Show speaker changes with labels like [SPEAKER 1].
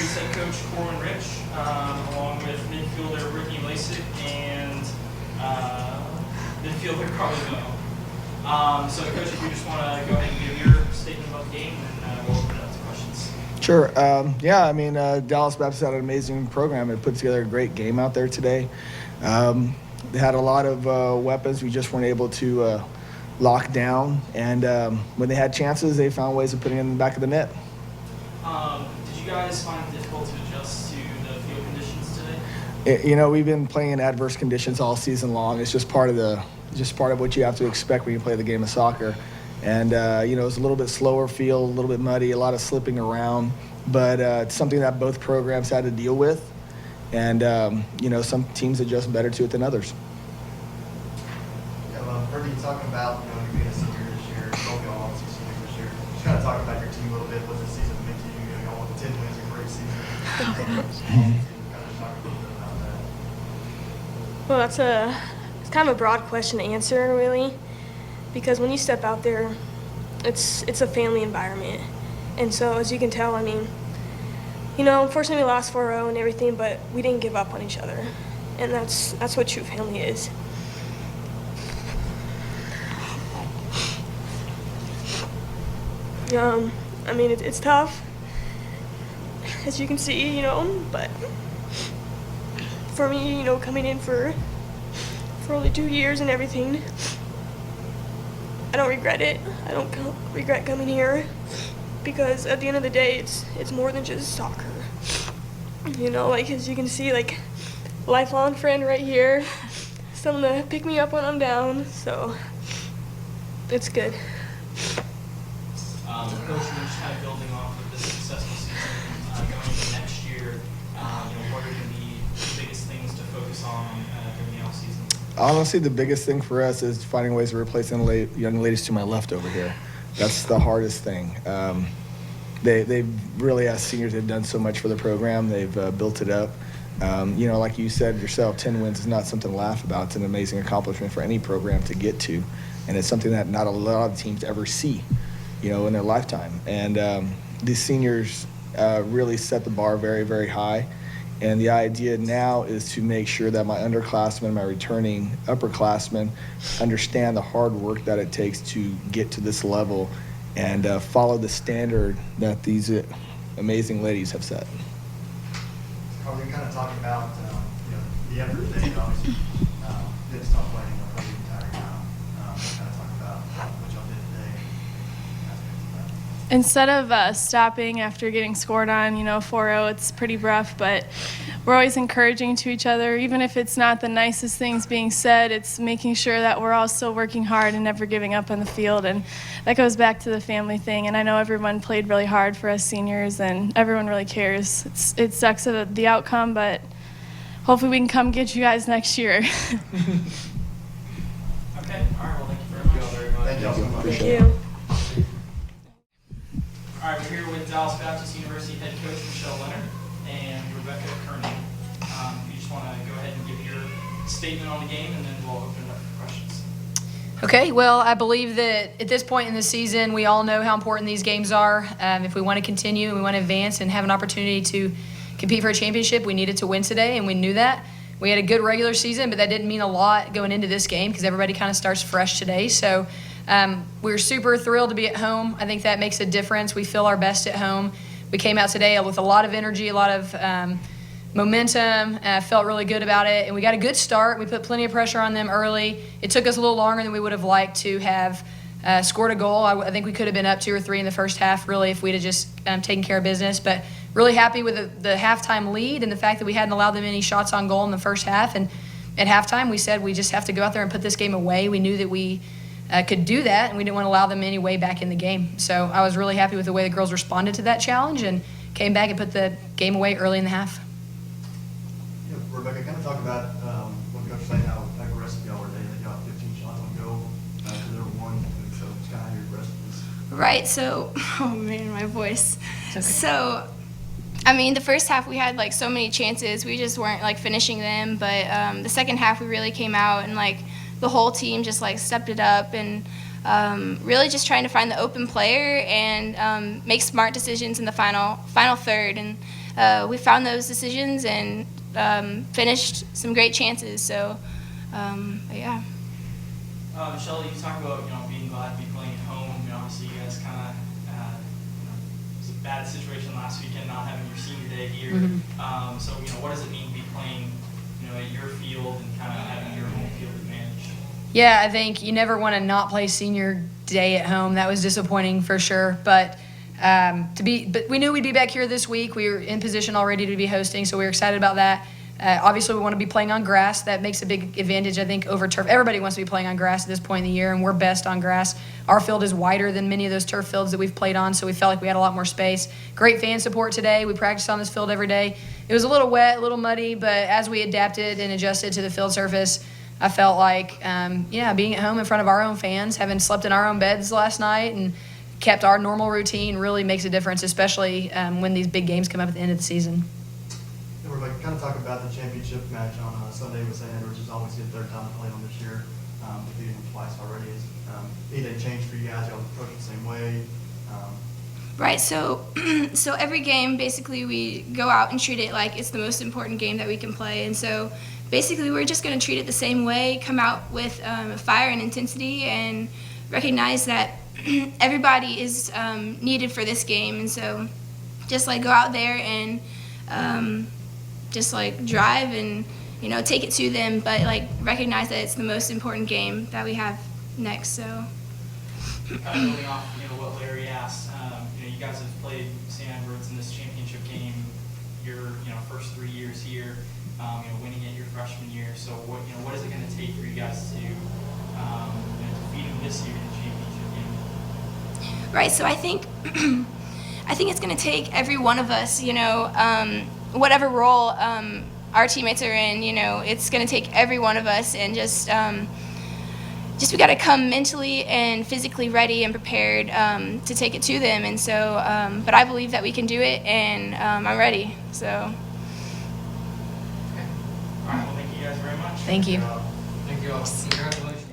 [SPEAKER 1] University's head coach Corwin Rich, along with midfielder Brittany Lasik and midfielder Carly Mo. So, Coach, if you just want to go ahead and give your statement about the game, and we'll open it up to questions.
[SPEAKER 2] Sure. Dallas Baptist had an amazing program. It put together a great game out there today. They had a lot of weapons we just weren't able to lock down, and when they had chances, they found ways of putting it in the back of the net.
[SPEAKER 1] Did you guys find it difficult to adjust to the field conditions today?
[SPEAKER 2] We've been playing in adverse conditions all season long. It's just part of what you have to expect when you play the game of soccer. And it was a little bit slower field, a little bit muddy, a lot of slipping around, but it's something that both programs had to deal with. And some teams adjust better to it than others.
[SPEAKER 3] Yeah, well, heard you talking about you being a senior this year, both y'all obviously seniors this year. Just kind of talk about your team a little bit. What the season meant to you? Y'all won 10 wins, a great season. Kind of talk a little bit about that.
[SPEAKER 4] Well, it's kind of a broad question to answer, really, because when you step out there, it's a family environment. And so, as you can tell, unfortunately we lost 4-0 and everything, but we didn't give up on each other. And that's what true family is. It's tough, as you can see, but for me, coming in for only 2 years and everything, I don't regret it. I don't regret coming here, because at the end of the day, it's more than just soccer. As you can see, lifelong friend right here, someone to pick me up when I'm down, so it's good.
[SPEAKER 1] Coach, just kind of building off of this successful season, going into next year, what are going to be the biggest things to focus on during the offseason?
[SPEAKER 2] Honestly, the biggest thing for us is finding ways to replace the young ladies to my left over here. That's the hardest thing. They really, as seniors, they've done so much for the program. They've built it up. Like you said yourself, 10 wins is not something to laugh about. It's an amazing accomplishment for any program to get to, and it's something that not a lot of teams ever see, in their lifetime. And these seniors really set the bar very, very high. And the idea now is to make sure that my underclassmen, my returning upperclassmen, understand the hard work that it takes to get to this level and follow the standard that these amazing ladies have set.
[SPEAKER 3] Carly, you kind of talking about the effort today, obviously didn't stop playing for the entire time. Kind of talk about what y'all did today.
[SPEAKER 5] Instead of stopping after getting scored on, 4-0, it's pretty rough, but we're always encouraging to each other. Even if it's not the nicest things being said, it's making sure that we're all still working hard and never giving up on the field. And that goes back to the family thing. And I know everyone played really hard for us seniors, and everyone really cares. It sucks at the outcome, but hopefully we can come get you guys next year.
[SPEAKER 1] Okay. All right. Well, thank you very much.
[SPEAKER 3] Thank y'all so much.
[SPEAKER 4] Thank you.
[SPEAKER 1] All right, we're here with Dallas Baptist University head coach Michelle Leonard and Rebecca Kearney. If you just want to go ahead and give your statement on the game, and then we'll open it up for questions.
[SPEAKER 6] Okay, well, I believe that at this point in the season, we all know how important these games are. If we want to continue, we want to advance and have an opportunity to compete for a championship, we needed to win today, and we knew that. We had a good regular season, but that didn't mean a lot going into this game because everybody kind of starts fresh today. So we're super thrilled to be at home. I think that makes a difference. We feel our best at home. We came out today with a lot of energy, a lot of momentum. Felt really good about it, and we got a good start. We put plenty of pressure on them early. It took us a little longer than we would have liked to have scored a goal. I think we could have been up 2 or 3 in the first half, really, if we'd have just taken care of business. But really happy with the halftime lead and the fact that we hadn't allowed them any shots on goal in the first half. And at halftime, we said we just have to go out there and put this game away. We knew that we could do that, and we didn't want to allow them any way back in the game. So I was really happy with the way the girls responded to that challenge and came back and put the game away early in the half.
[SPEAKER 3] Yeah, Rebecca, kind of talk about what Coach was saying, how aggressive y'all were today. That y'all had 15 shots on goal to their 1. So it's kind of how your aggressiveness.
[SPEAKER 7] Right. So, oh man, my voice. Okay. So, I mean, the first half we had so many chances. We just weren't finishing them. But the second half we really came out and the whole team just stepped it up and really just trying to find the open player and make smart decisions in the final third. And we found those decisions and finished some great chances. So, but yeah.
[SPEAKER 1] Michelle, you talk about being glad to be playing at home. Obviously, you guys kind of it was a bad situation last weekend not having your senior day here. So what does it mean to be playing at your field and kind of having your home field advantage?
[SPEAKER 6] Yeah, I think you never want to not play senior day at home. That was disappointing for sure. But but we knew we'd be back here this week. We were in position already to be hosting, so we were excited about that. Obviously, we want to be playing on grass. That makes a big advantage, I think, over turf. Everybody wants to be playing on grass at this point in the year, and we're best on grass. Our field is wider than many of those turf fields that we've played on, so we felt like we had a lot more space. Great fan support today. We practiced on this field every day. It was a little wet, a little muddy, but as we adapted and adjusted to the field surface, I felt like, being at home in front of our own fans, having slept in our own beds last night and kept our normal routine really makes a difference, especially when these big games come up at the end of the season.
[SPEAKER 3] And we're kind of talking about the championship match on Sunday with St. Edwards. Is obviously the third time to play on this year. We beat them twice already. Is anything changed for you guys? Y'all approach it the same way?
[SPEAKER 7] Right, so so every game, basically, we go out and treat it like it's the most important game that we can play. And so basically, we're just going to treat it the same way, come out with fire and intensity, and recognize that everybody is needed for this game. And so just, go out there and just, drive and, take it to them, but, recognize that it's the most important game that we have next, so.
[SPEAKER 1] Kind of building off, what Larry asked, you guys have played St. Edwards in this championship game your, first 3 years here, winning it your freshman year. So what is it going to take for you guys to defeat them this year in the championship game?
[SPEAKER 7] Right, so I think it's going to take every one of us, whatever role our teammates are in, it's going to take every one of us, and just we got to come mentally and physically ready and prepared to take it to them. And so, but I believe that we can do it, and I'm ready. So.
[SPEAKER 1] Okay. All right. Well, thank you guys very much.
[SPEAKER 6] Thank you.
[SPEAKER 3] Thank you all.
[SPEAKER 1] Congratulations.